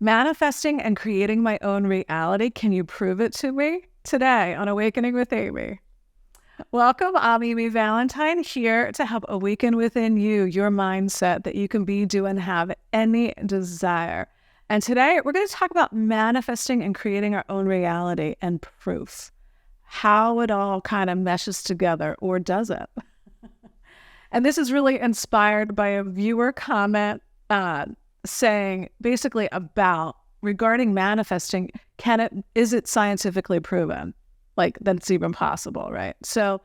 Manifesting and creating my own reality. Can you prove it to me? Today on Awakening with Amy. Welcome, I'm Amy Valentine, here to help awaken within you your mindset that you can be, do, and have any desire. And today we're going to talk about manifesting and creating our own reality and proof. How it all kind of meshes together, or does it? And this is really inspired by a viewer comment saying basically about regarding manifesting, is it scientifically proven? Like that it's even possible, right? So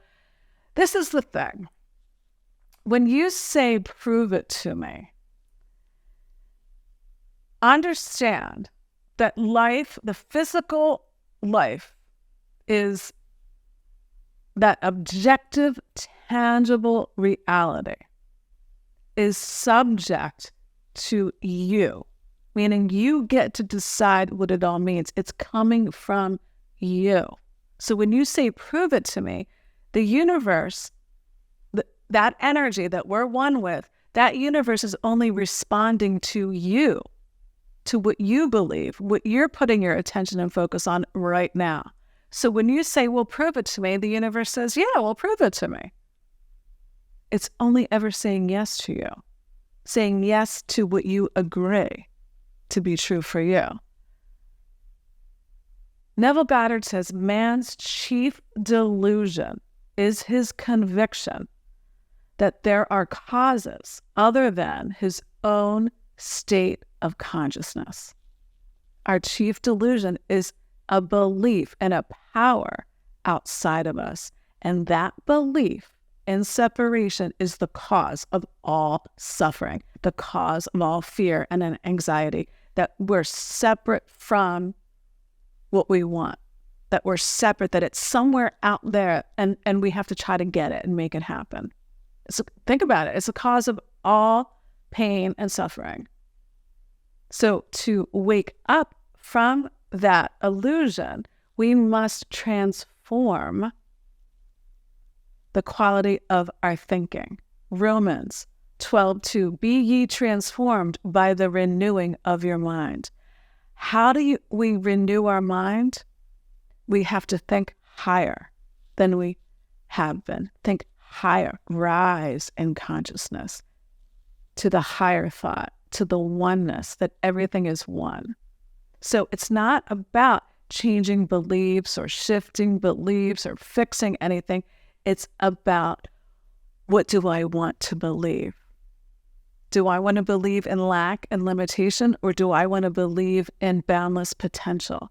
this is the thing. When you say, prove it to me, understand that life, the physical life, is that objective, tangible reality is subject to you, meaning you get to decide what it all means. It's coming from you. So when you say, prove it to me, the universe, that energy that we're one with, that universe is only responding to you, to what you believe, what you're putting your attention and focus on right now. So when you say, well, prove it to me, the universe says, yeah, well, prove it to me. It's only ever saying yes to you, saying yes to what you agree to be true for you. Neville Goddard says, man's chief delusion is his conviction that there are causes other than his own state of consciousness. Our chief delusion is a belief in a power outside of us, and that belief in separation is the cause of all suffering, the cause of all fear and anxiety, that we're separate from what we want, that we're separate, that it's somewhere out there and we have to try to get it and make it happen. So think about it. It's the cause of all pain and suffering. So to wake up from that illusion, we must transform the quality of our thinking. Romans 12:2, be ye transformed by the renewing of your mind. How do we renew our mind? We have to think higher than we have been. Think higher, rise in consciousness to the higher thought, to the oneness, that everything is one. So it's not about changing beliefs or shifting beliefs or fixing anything. It's about, what do I want to believe? Do I want to believe in lack and limitation, or do I want to believe in boundless potential?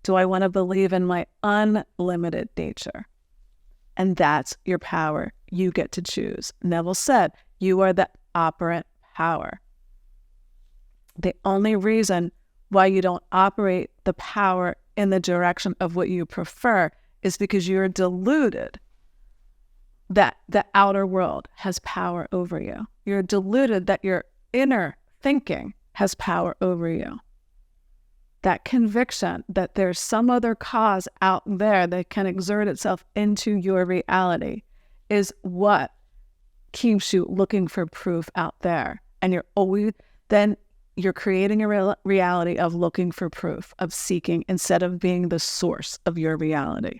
Do I want to believe in my unlimited nature? And that's your power. You get to choose. Neville said, you are the operant power. The only reason why you don't operate the power in the direction of what you prefer is because you're deluded that the outer world has power over you. You're deluded that your inner thinking has power over you. That conviction that there's some other cause out there that can exert itself into your reality is what keeps you looking for proof out there. And you're creating a reality of looking for proof, of seeking, instead of being the source of your reality.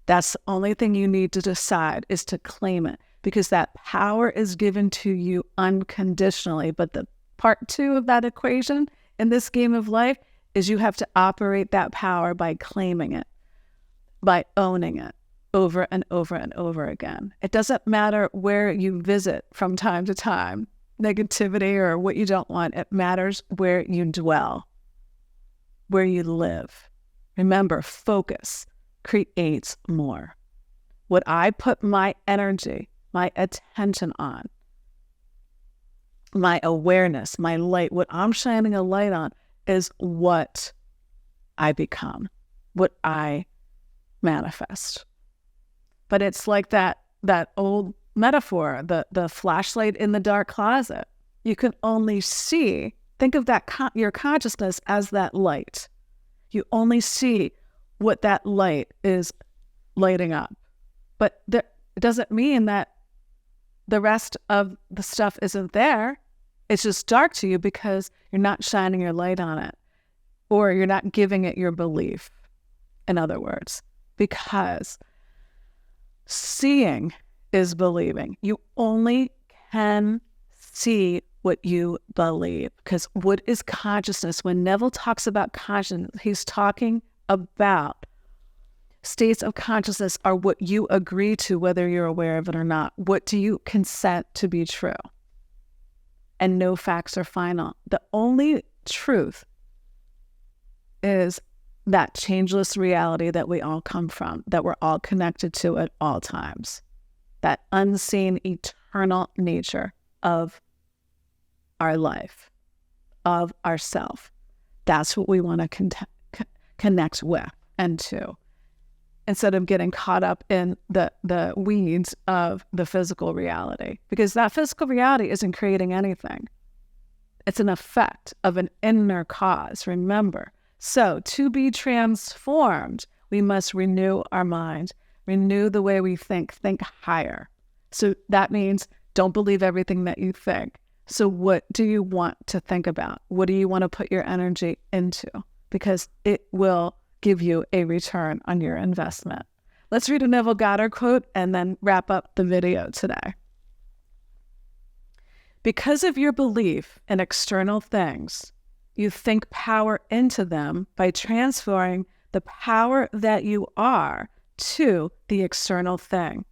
That's the only thing you need to decide, is to claim it, because that power is given to you unconditionally. But the part 2 of that equation in this game of life is you have to operate that power by claiming it, by owning it over and over and over again. It doesn't matter where you visit from time to time, negativity or what you don't want. It matters where you dwell, where you live. Remember, focus creates more. What I put my energy, my attention on, my awareness, my light, what I'm shining a light on is what I become, what I manifest. But it's like that old metaphor, the flashlight in the dark closet. You can only see, think of that your consciousness as that light. You only see what that light is lighting up. But it doesn't mean that the rest of the stuff isn't there. It's just dark to you because you're not shining your light on it. or you're not giving it your belief, in other words, because seeing is believing. You only can see what you believe, because what is consciousness? When Neville talks about consciousness, he's talking about states of consciousness are what you agree to, whether you're aware of it or not. What do you consent to be true? And no facts are final. The only truth is that changeless reality that we all come from, that we're all connected to at all times. That unseen, eternal nature of our life, of ourself. That's what we want to connect with and to, instead of getting caught up in the weeds of the physical reality. Because that physical reality isn't creating anything. It's an effect of an inner cause, remember. So to be transformed, we must renew our mind, renew the way we think higher. So that means don't believe everything that you think. So what do you want to think about? What do you want to put your energy into? Because it will give you a return on your investment. Let's read a Neville Goddard quote and then wrap up the video today. Because of your belief in external things, you think power into them by transferring the power that you are to the external thing.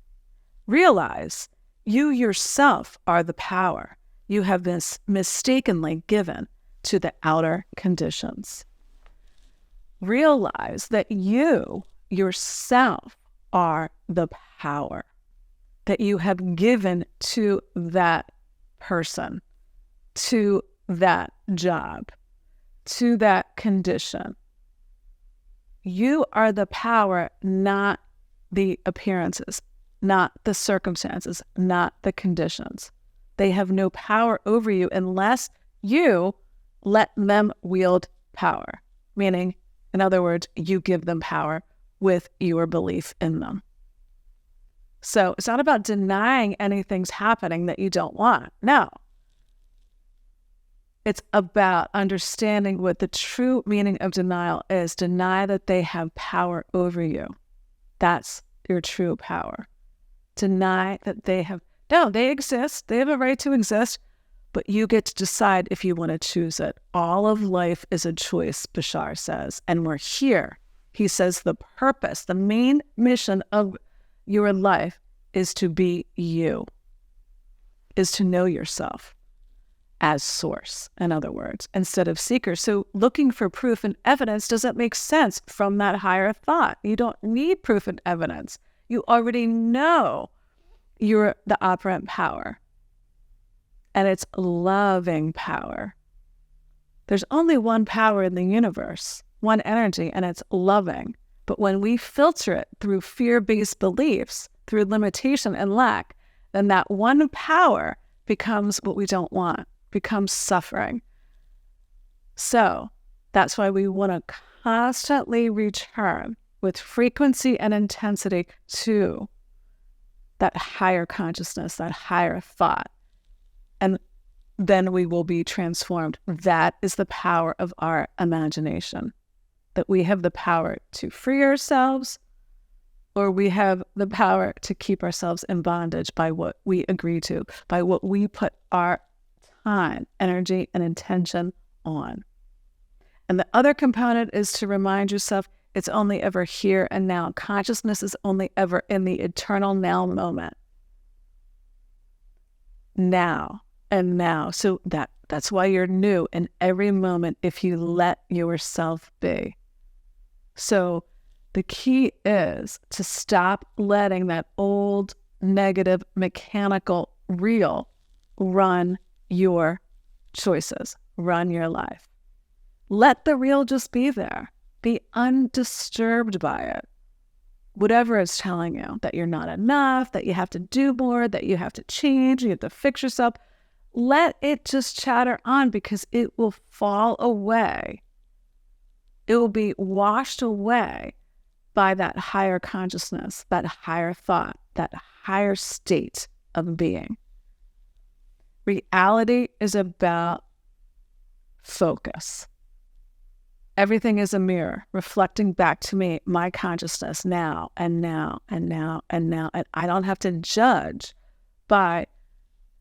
Realize you yourself are the power you have been mistakenly given to the outer conditions. Realize that you yourself are the power that you have given to that person, to that job, to that condition. You are the power, not the appearances, not the circumstances, not the conditions. They have no power over you unless you let them wield power. Meaning, in other words, you give them power with your belief in them. So it's not about denying anything's happening that you don't want. No. It's about understanding what the true meaning of denial is. Deny that they have power over you. That's your true power. Deny that they have, no, they exist. They have a right to exist, but you get to decide if you want to choose it. All of life is a choice, Bashar says, and we're here. He says the purpose, the main mission of your life is to be you, is to know yourself as source, in other words, instead of seeker. So looking for proof and evidence doesn't make sense from that higher thought. You don't need proof and evidence. You already know you're the operant power, and it's loving power. There's only one power in the universe, one energy, and it's loving. But when we filter it through fear-based beliefs, through limitation and lack, then that one power becomes what we don't want, becomes suffering. So that's why we want to constantly return with frequency and intensity to that higher consciousness, that higher thought. And then we will be transformed. That is the power of our imagination, that we have the power to free ourselves, or we have the power to keep ourselves in bondage by what we agree to, by what we put our time, energy, and intention on. And the other component is to remind yourself it's only ever here and now. Consciousness is only ever in the eternal now moment. Now and now. So that's why you're new in every moment if you let yourself be. So the key is to stop letting that old, negative, mechanical reel run your choices, run your life. Let the reel just be there. Be undisturbed by it. Whatever it's telling you, that you're not enough, that you have to do more, that you have to change, you have to fix yourself, let it just chatter on, because it will fall away. It will be washed away by that higher consciousness, that higher thought, that higher state of being. Reality is about focus. Everything is a mirror reflecting back to me, my consciousness now and now and now and now. And I don't have to judge by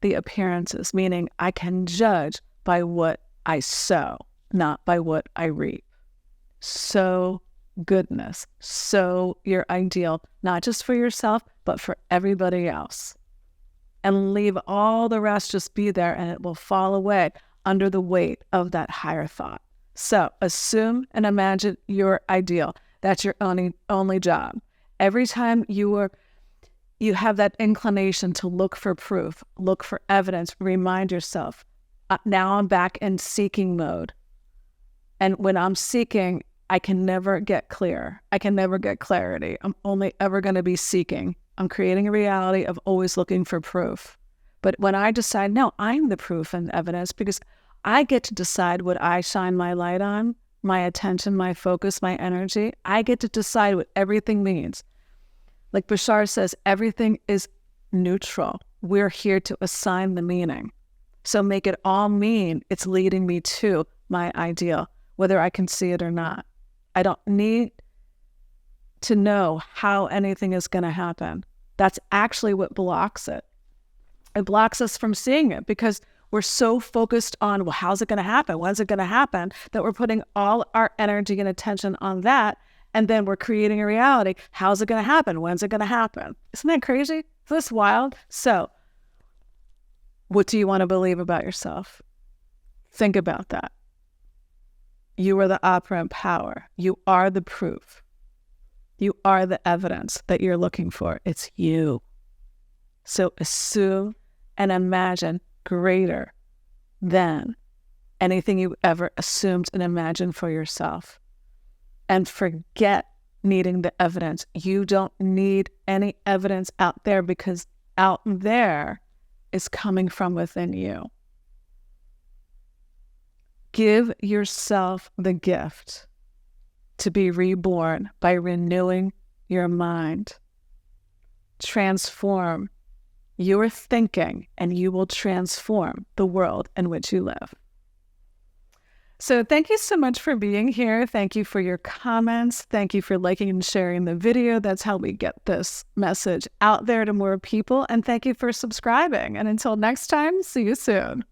the appearances, meaning I can judge by what I sow, not by what I reap. Sow goodness, sow your ideal, not just for yourself, but for everybody else. And leave all the rest just be there, and it will fall away under the weight of that higher thought. So assume and imagine your ideal. That's your only job. Every time you have that inclination to look for proof, look for evidence, remind yourself, now I'm back in seeking mode. And when I'm seeking, I can never get clear. I can never get clarity. I'm only ever going to be seeking. I'm creating a reality of always looking for proof. But when I decide, no, I'm the proof and evidence, because I get to decide what I shine my light on, my attention, my focus, my energy. I get to decide what everything means. Like Bashar says, everything is neutral. We're here to assign the meaning. So make it all mean it's leading me to my ideal, whether I can see it or not. I don't need to know how anything is going to happen. That's actually what blocks it. It blocks us from seeing it because we're so focused on, well, how's it going to happen? When's it going to happen? That we're putting all our energy and attention on that. And then we're creating a reality. How's it going to happen? When's it going to happen? Isn't that crazy? Isn't this wild? So what do you want to believe about yourself? Think about that. You are the operant power. You are the proof. You are the evidence that you're looking for. It's you. So assume and imagine greater than anything you ever assumed and imagined for yourself. And forget needing the evidence. You don't need any evidence out there, because out there is coming from within you. Give yourself the gift to be reborn by renewing your mind. Transform your thinking, and you will transform the world in which you live. So thank you so much for being here. Thank you for your comments. Thank you for liking and sharing the video. That's how we get this message out there to more people. And thank you for subscribing. And until next time, see you soon.